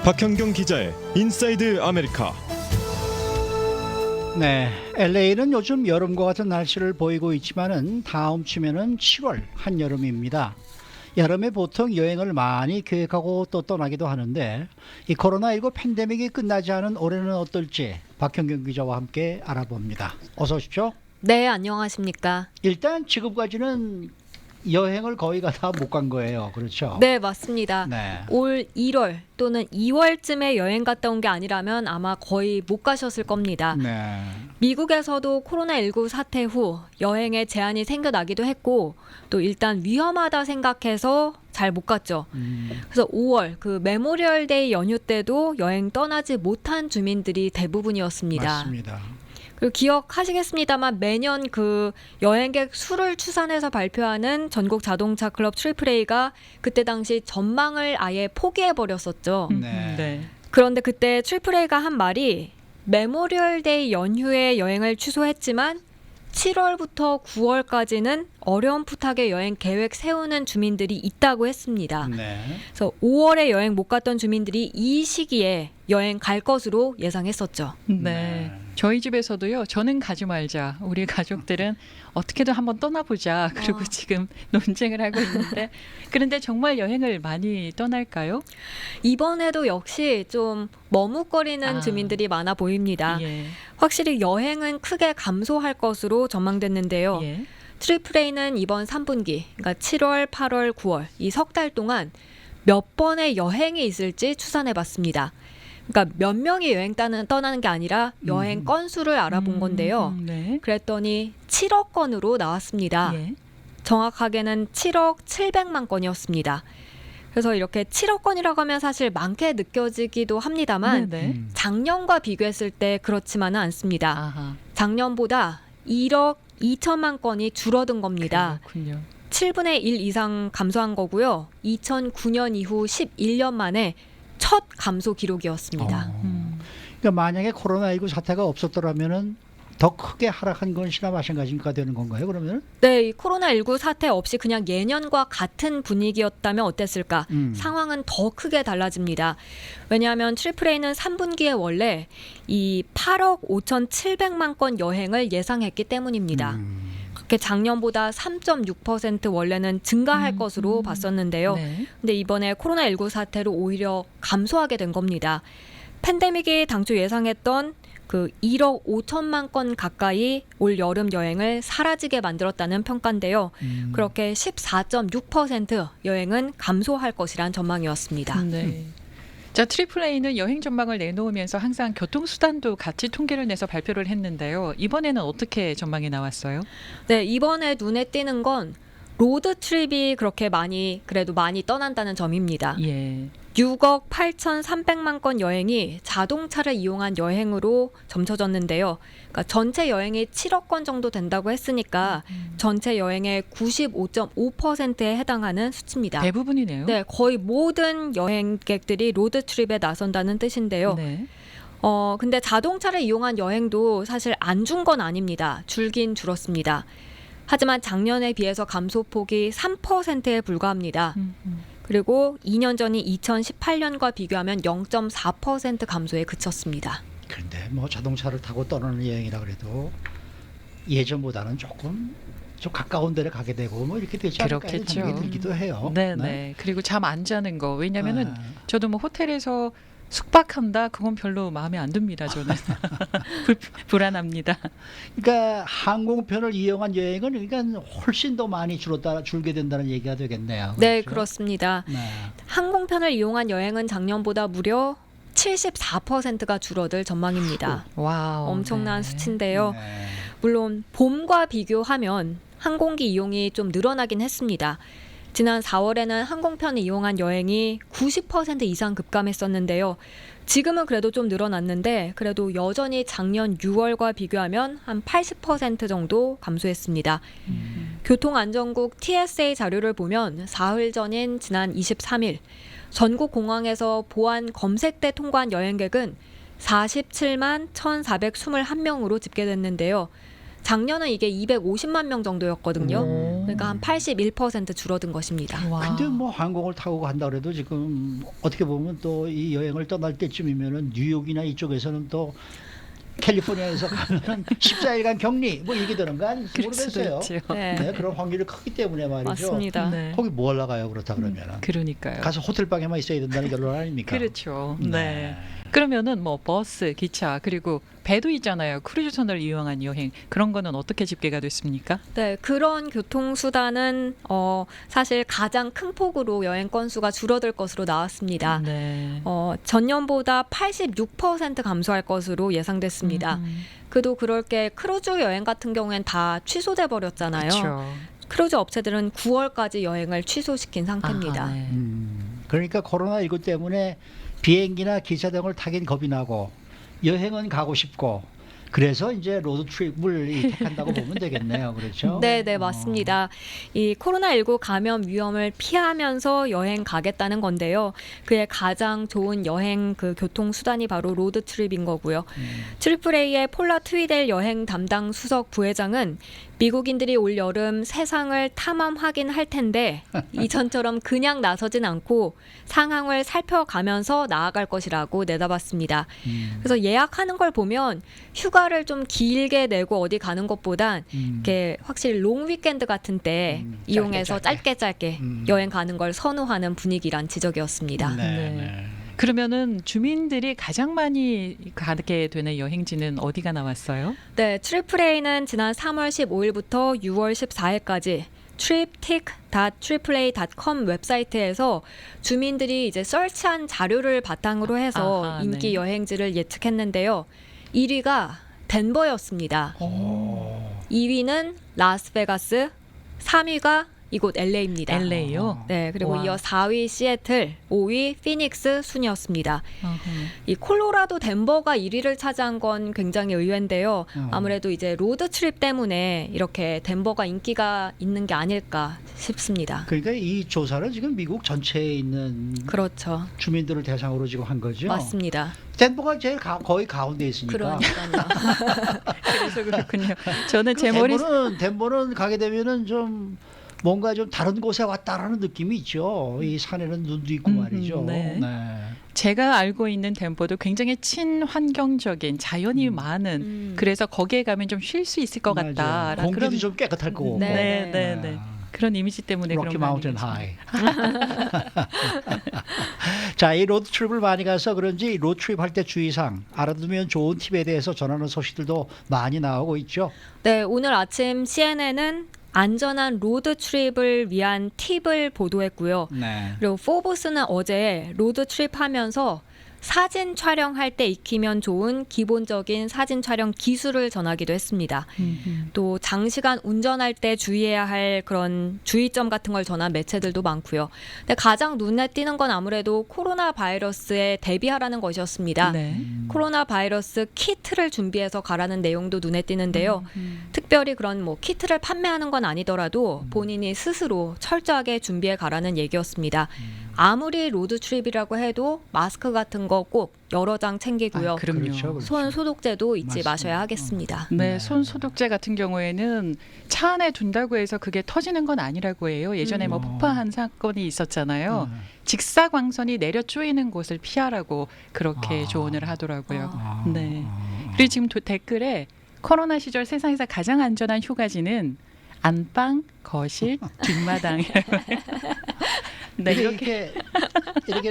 박현경 기자의 인사이드 아메리카. 네, LA는 요즘 여름과 같은 날씨를 보이고 있지만은 다음 주면은 7월 한여름입니다. 여름에 보통 여행을 많이 계획하고 또 떠나기도 하는데 이 코로나19 팬데믹이 끝나지 않은 올해는 어떨지 박현경 기자와 함께 알아봅니다. 어서 오십시오. 네, 안녕하십니까. 일단 지금까지는 여행을 거의 다 못 간 거예요. 그렇죠? 네, 맞습니다. 네. 올 1월 또는 2월쯤에 여행 갔다 온 게 아니라면 아마 거의 못 가셨을 겁니다. 네. 미국에서도 코로나19 사태 후 여행에 제한이 생겨나기도 했고 또 일단 위험하다 생각해서 잘 못 갔죠. 그래서 5월 그 메모리얼데이 연휴 때도 여행 떠나지 못한 주민들이 대부분이었습니다. 맞습니다. 그리고 기억하시겠습니다만 매년 그 여행객 수를 추산해서 발표하는 전국 자동차 클럽 트리플A가 그때 당시 전망을 아예 포기해 버렸었죠. 네. 그런데 그때 트리플A가 한 말이 메모리얼데이 연휴에 여행을 취소했지만 7월부터 9월까지는 어렴풋하게 여행 계획 세우는 주민들이 있다고 했습니다. 네. 그래서 5월에 여행 못 갔던 주민들이 이 시기에 여행 갈 것으로 예상했었죠. 네. 저희 집에서도요. 저는 가지 말자. 우리 가족들은 어떻게든 한번 떠나보자. 그리고 지금 논쟁을 하고 있는데 그런데 정말 여행을 많이 떠날까요? 이번에도 역시 좀 머뭇거리는 주민들이 많아 보입니다. 예. 확실히 여행은 크게 감소할 것으로 전망됐는데요. 예. 트리플A는 이번 3분기, 그러니까 7월, 8월, 9월 이 석 달 동안 몇 번의 여행이 있을지 추산해봤습니다. 그러니까 몇 명이 여행 떠나는 게 아니라 여행 건수를 알아본 건데요. 네. 그랬더니 7억 건으로 나왔습니다. 예. 정확하게는 7억 700만 건이었습니다. 그래서 이렇게 7억 건이라고 하면 사실 많게 느껴지기도 합니다만 네. 작년과 비교했을 때 그렇지만은 않습니다. 아하. 작년보다 1억 2천만 건이 줄어든 겁니다. 그렇군요. 7분의 1 이상 감소한 거고요. 2009년 이후 11년 만에 첫 감소 기록이었습니다. 그러니까 만약에 코로나19 사태가 없었더라면은 더 크게 하락한 것이나 마찬가지가 되는 건가요? 그러면? 네, 이 코로나19 사태 없이 그냥 예년과 같은 분위기였다면 어땠을까? 상황은 더 크게 달라집니다. 왜냐하면 트리플A는 3분기에 원래 이 8억 5,700만 건 여행을 예상했기 때문입니다. 그렇게 작년보다 3.6% 원래는 증가할 것으로 봤었는데요. 네. 근데 이번에 코로나19 사태로 오히려 감소하게 된 겁니다. 팬데믹이 당초 예상했던 그 1억 5천만 건 가까이 올 여름 여행을 사라지게 만들었다는 평가인데요. 그렇게 14.6% 여행은 감소할 것이란 전망이었습니다. 네. 자, 트리플A는 여행 전망을 내놓으면서 항상 교통수단도 같이 통계를 내서 발표를 했는데요. 이번에는 어떻게 전망이 나왔어요? 네, 이번에 눈에 띄는 건 로드 트립이 그렇게 그래도 많이 떠난다는 점입니다. 예. 6억 8,300만 건 여행이 자동차를 이용한 여행으로 점쳐졌는데요. 그러니까 전체 여행이 7억 건 정도 된다고 했으니까 전체 여행의 95.5%에 해당하는 수치입니다. 대부분이네요. 네, 거의 모든 여행객들이 로드 트립에 나선다는 뜻인데요. 네. 근데 자동차를 이용한 여행도 사실 안 준 건 아닙니다. 줄긴 줄었습니다. 하지만 작년에 비해서 감소폭이 3%에 불과합니다. 그리고 2년 전인 2018년과 비교하면 0.4% 감소에 그쳤습니다. 그런데 뭐 자동차를 타고 떠나는 여행이라 그래도 예전보다는 조금 좀 가까운 데를 가게 되고 뭐 이렇게 되지 않을까 하는 그렇겠죠. 생각이 들기도 해요. 네. 그리고 잠 안 자는 거. 왜냐면은 아. 저도 뭐 호텔에서 숙박한다. 그건 별로 마음에 안 듭니다. 저는 불안합니다. 그러니까 항공편을 이용한 여행은 그러니까 훨씬 더 많이 줄게 된다는 얘기가 되겠네요. 네, 그렇죠? 그렇습니다. 네. 항공편을 이용한 여행은 작년보다 무려 74%가 줄어들 전망입니다. 와우. 엄청난 네. 수치인데요. 네. 물론 봄과 비교하면 항공기 이용이 좀 늘어나긴 했습니다. 지난 4월에는 항공편을 이용한 여행이 90% 이상 급감했었는데요. 지금은 그래도 좀 늘어났는데 그래도 여전히 작년 6월과 비교하면 한 80% 정도 감소했습니다. 교통안전국 TSA 자료를 보면 사흘 전인 지난 23일 전국 공항에서 보안 검색대 통과한 여행객은 47만 1,421명으로 집계됐는데요. 작년은 이게 250만 명 정도였거든요. 오. 그러니까 한 81% 줄어든 것입니다. 와. 근데 뭐 항공을 타고 간다 그래도 지금 어떻게 보면 또 이 여행을 떠날 때쯤이면은 뉴욕이나 이쪽에서는 또 캘리포니아에서 가면 14일간 격리 뭐 이게 되는 거 아닐지 그럴 수도 모르겠어요. 있죠. 네, 네, 그런 확률이 크기 때문에 말이죠. 맞습니다. 네. 거기 뭐 하러 가요 그렇다 그러면은 그러니까요. 가서 호텔방에만 있어야 된다는 결론 아닙니까? 그렇죠. 네. 그러면은 뭐 버스, 기차 그리고 배도 있잖아요. 크루즈 터널 이용한 여행 그런 거는 어떻게 집계가 됐습니까? 네, 그런 교통수단은 사실 가장 큰 폭으로 여행 건수가 줄어들 것으로 나왔습니다. 네. 전년보다 86% 감소할 것으로 예상됐습니다. 그래도 그럴 게 크루즈 여행 같은 경우엔 다 취소돼 버렸잖아요. 그렇죠. 크루즈 업체들은 9월까지 여행을 취소시킨 상태입니다. 아하, 네. 그러니까 코로나19 때문에 비행기나 기차 등을 타긴 겁이 나고 여행은 가고 싶고 그래서 이제 로드트립을 택한다고 보면 되겠네요. 그렇죠? 네, 네, 맞습니다. 이 코로나19 감염 위험을 피하면서 여행 가겠다는 건데요. 그의 가장 좋은 여행 그 교통 수단이 바로 로드 트립인 거고요. 트리플 A의 폴라 트위델 여행 담당 수석 부회장은 미국인들이 올 여름 세상을 탐험하긴 할 텐데 이전처럼 그냥 나서진 않고 상황을 살펴가면서 나아갈 것이라고 내다봤습니다. 그래서 예약하는 걸 보면 휴가를 좀 길게 내고 어디 가는 것보단 이렇게 확실히 롱 위켄드 같은 때 이용해서 짧게 여행 가는 걸 선호하는 분위기란 지적이었습니다. 네. 네. 네. 그러면은 주민들이 가장 많이 가게 되는 여행지는 어디가 나왔어요? 네, 트리플 A는 지난 3월 15일부터 6월 14일까지 triptic.aaa.com 웹사이트에서 주민들이 이제 서치한 자료를 바탕으로 해서 아하, 인기 네. 여행지를 예측했는데요. 1위가 덴버였습니다. 2위는 라스베가스, 3위가 이곳 LA입니다. LA요. 네, 그리고 와. 이어 4위 시애틀, 5위 피닉스 순이었습니다. 이 콜로라도 덴버가 1위를 차지한 건 굉장히 의외인데요. 아무래도 이제 로드 트립 때문에 이렇게 덴버가 인기가 있는 게 아닐까 싶습니다. 그러니까 이 조사를 지금 미국 전체에 있는 그렇죠. 주민들을 대상으로 지금 한 거죠. 맞습니다. 덴버가 제일 거의 가운데 있으니까. 그러니까요. 그래서 그렇군요. 저는 그 제 머리 덴버는 가게 되면은 좀 뭔가 좀 다른 곳에 왔다라는 느낌이 있죠. 이 산에는 눈도 있고 말이죠. 네. 제가 알고 있는 덴버도 굉장히 친환경적인 자연이 많은 그래서 거기에 가면 좀 쉴 수 있을 것 맞아요. 같다. 공기도 좀 깨끗할 거고. 네. 네. 그런 이미지 때문에 로키 그런 거 마운틴 아니겠습니까? 하이. 자, 이 로드 트립을 많이 가서 그런지 로드 트립 할 때 주의사항 알아두면 좋은 팁에 대해서 전하는 소식들도 많이 나오고 있죠. 네, 오늘 아침 CNN은 안전한 로드 트립을 위한 팁을 보도했고요. 네. 그리고 포브스는 어제 로드 트립 하면서 사진 촬영할 때 익히면 좋은 기본적인 사진 촬영 기술을 전하기도 했습니다. 또 장시간 운전할 때 주의해야 할 그런 주의점 같은 걸 전한 매체들도 많고요. 근데 가장 눈에 띄는 건 아무래도 코로나 바이러스에 대비하라는 것이었습니다. 네. 코로나 바이러스 키트를 준비해서 가라는 내용도 눈에 띄는데요. 특별히 그런 뭐 키트를 판매하는 건 아니더라도 본인이 스스로 철저하게 준비해 가라는 얘기였습니다. 아무리 로드 트립이라고 해도 마스크 같은 거 꼭 여러 장 챙기고요. 그럼요. 그렇죠. 손 소독제도 잊지 맞습니다. 마셔야 하겠습니다. 네, 손 소독제 같은 경우에는 차 안에 둔다고 해서 그게 터지는 건 아니라고 해요. 예전에 뭐 폭파한 사건이 있었잖아요. 직사광선이 내려 쪼이는 곳을 피하라고 그렇게 조언을 하더라고요. 네. 그리고 지금 댓글에 코로나 시절 세상에서 가장 안전한 휴가지는 안방, 거실, 뒷마당이라고. 네, 이렇게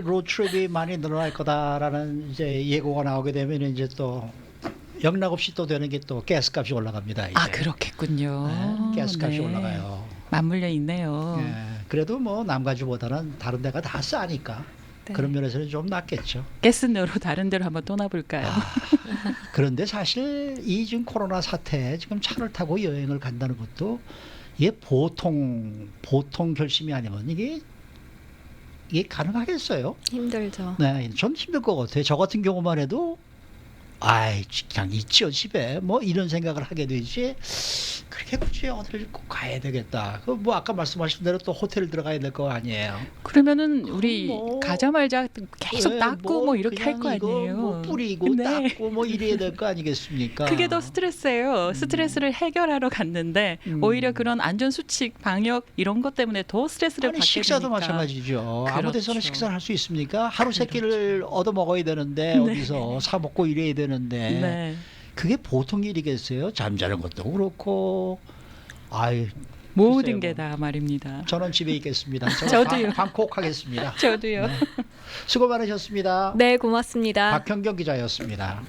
로드 트립이 많이 늘어날 거다라는 이제 예고가 나오게 되면 이제 또 영락없이 또 되는 게 또 가스값이 올라갑니다. 이제. 아, 그렇겠군요. 네, 가스값이 네. 올라가요. 맞물려 있네요. 예, 그래도 뭐 남가주보다는 다른 데가 다 싸니까 네. 그런 면에서는 좀 낫겠죠. 가스너로 다른 데로 한번 떠나볼까요? 그런데 사실 이 지금 코로나 사태에 지금 차를 타고 여행을 간다는 것도 이게 보통 결심이 아니면 이게 가능하겠어요? 힘들죠. 네, 좀 힘들 것 같아요. 저 같은 경우만 해도 아이 그냥 있죠 집에 뭐 이런 생각을 하게 되지 그렇게 굳이 어디를 꼭 가야 되겠다. 그 뭐 아까 말씀하신 대로 또 호텔 들어가야 될 거 아니에요. 그러면은 우리 뭐, 가자마자 계속 예, 닦고 뭐 이렇게 할 거 그냥 이거 아니에요. 뭐 뿌리고 네. 닦고 뭐 이래야 될 거 아니겠습니까? 그게 더 스트레스예요. 스트레스를 해결하러 갔는데 오히려 그런 안전 수칙, 방역 이런 것 때문에 더 스트레스를 아니 받게 식사도 되니까. 마찬가지죠. 아무 데서나 그렇죠. 식사를 할 수 있습니까? 하루 세 끼를 얻어 먹어야 되는데 네. 어디서 사 먹고 이래야 되는데 네. 그게 보통 일이겠어요? 잠자는 것도 그렇고 아이 모든 글쎄요, 게 뭐. 다 말입니다. 저는 집에 있겠습니다. 저도요. 방콕하겠습니다. 저도요. 수고 많으셨습니다. 네, 고맙습니다. 박현경 기자였습니다.